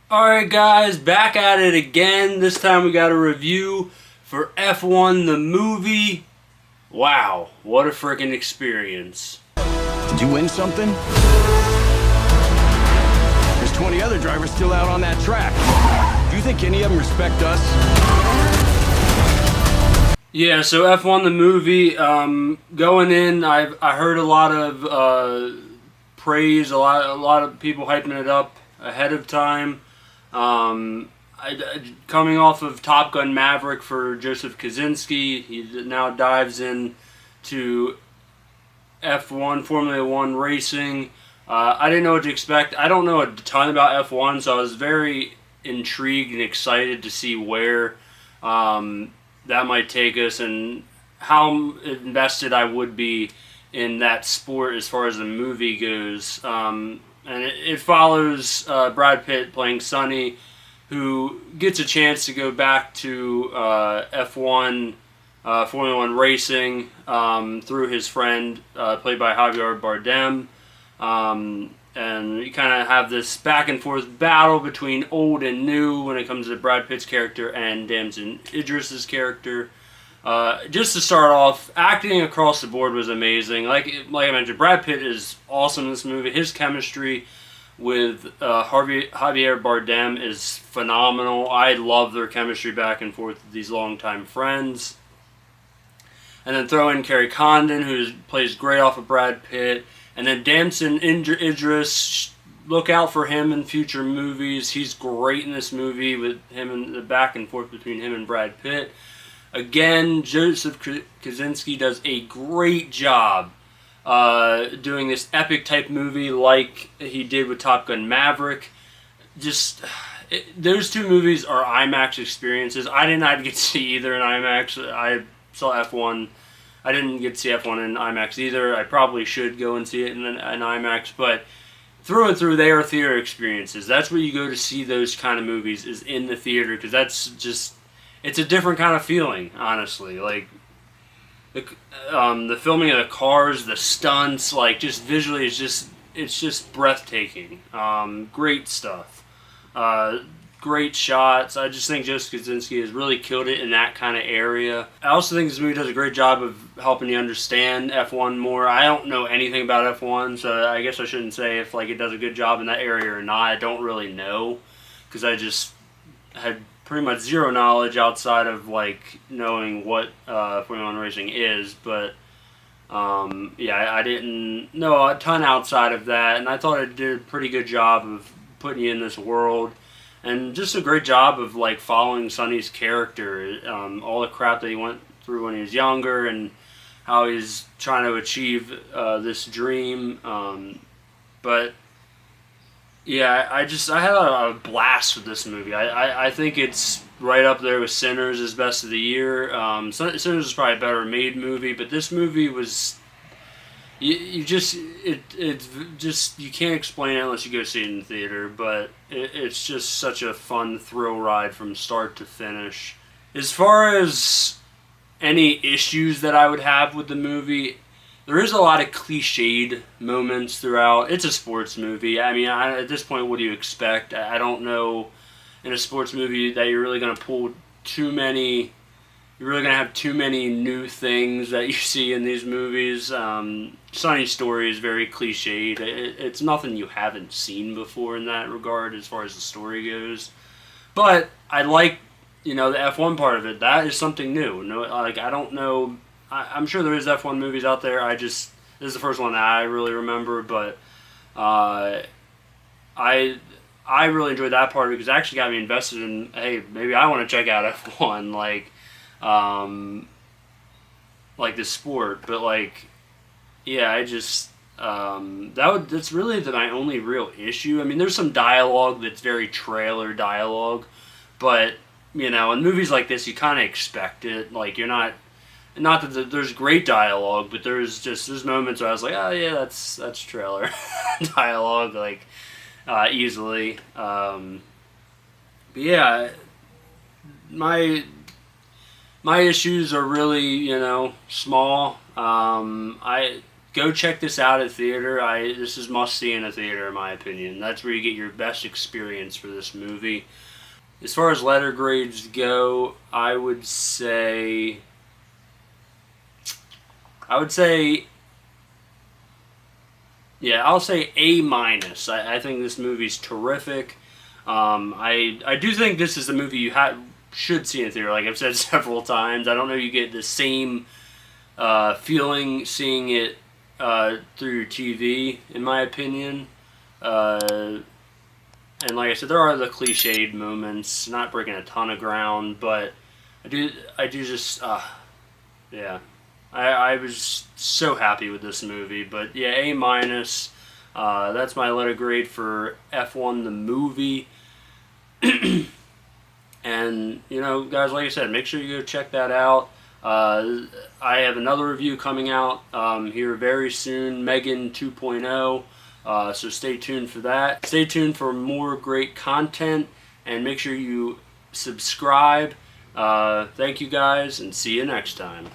Alright guys, back at it again. This time we got a review for F1 the movie. Wow, what a freaking experience. Did you win something? There's 20 other drivers still out on that track. Do you think any of them respect us? Yeah, so F1 the movie, going in, I heard a lot of praise, a lot of people hyping it up ahead of time. Coming off of Top Gun Maverick for Joseph Kosinski, he now dives in to F1, Formula One racing. I didn't know what to expect. I don't know a ton about F1, so I was very intrigued and excited to see where that might take us and how invested I would be in that sport as far as the movie goes. And it follows Brad Pitt playing Sonny, who gets a chance to go back to F1, Formula One racing through his friend, played by Javier Bardem. And you kind of have this back and forth battle between old and new when it comes to Brad Pitt's character and Damson Idris's character. Just to start off, acting across the board was amazing. Like I mentioned, Brad Pitt is awesome in this movie. His chemistry with Javier Bardem is phenomenal. I love their chemistry back and forth with these longtime friends. And then throw in Kerry Condon, who plays great off of Brad Pitt. And then Damson Idris, look out for him in future movies. He's great in this movie with him and the back and forth between him and Brad Pitt. Again, Joseph Kosinski does a great job doing this epic type movie like he did with Top Gun Maverick. Those two movies are IMAX experiences. I did not get to see either in IMAX. I saw F1. I didn't get to see F1 in IMAX either. I probably should go and see it in IMAX, but through and through, they are theater experiences. That's where you go to see those kind of movies, is in the theater, because that's just, it's a different kind of feeling, honestly. Like, the filming of the cars, the stunts, like, just visually, it's just breathtaking. Great stuff. Great shots. I just think Joseph Kosinski has really killed it in that kind of area. I also think this movie does a great job of helping you understand F1 more. I don't know anything about F1, so I guess I shouldn't say if it does a good job in that area or not. I don't really know, because I just had pretty much zero knowledge outside of knowing what Formula One racing is. But yeah, I didn't know a ton outside of that, and I thought it did a pretty good job of putting you in this world. And just a great job of following Sonny's character, all the crap that he went through when he was younger, and how he's trying to achieve this dream. But yeah, I had a blast with this movie. I think it's right up there with Sinners as best of the year. Sinners is probably a better made movie, but this movie was. You can't explain it unless you go see it in the theater, but it's just such a fun thrill ride from start to finish. As far as any issues that I would have with the movie, there is a lot of cliched moments throughout. It's a sports movie. I mean, at this point, what do you expect? I don't know in a sports movie that you're really going to pull too many. You're really going to have too many new things that you see in these movies. Sonny's story is very cliched. It's nothing you haven't seen before in that regard as far as the story goes. But I like, the F1 part of it. That is something new. I don't know. I'm sure there is F1 movies out there. This is the first one that I really remember. But I really enjoyed that part because it actually got me invested in, hey, maybe I want to check out F1. This sport, but yeah, I just that's really my only real issue. I mean, there's some dialogue that's very trailer dialogue, but in movies like this, you kind of expect it. You're not that there's great dialogue, but there's moments where I was like, oh yeah, that's trailer dialogue, easily. But yeah, my issues are really, small. go check this out at theater. This is must see in a theater in my opinion. That's where you get your best experience for this movie. As far as letter grades go, I would say, yeah, I'll say A minus. I think this movie's terrific. I do think this is a movie you should see in theater. Like I've said several times, I don't know you get the same feeling seeing it through TV, in my opinion. And like I said, there are the cliched moments, not breaking a ton of ground, but I do just, yeah. I was so happy with this movie, but yeah, A minus. That's my letter grade for F1 the movie. And, you know, guys, like I said, make sure you go check that out. I have another review coming out here very soon, Megan 2.0. So stay tuned for that. Stay tuned for more great content, and make sure you subscribe. Thank you guys, and see you next time.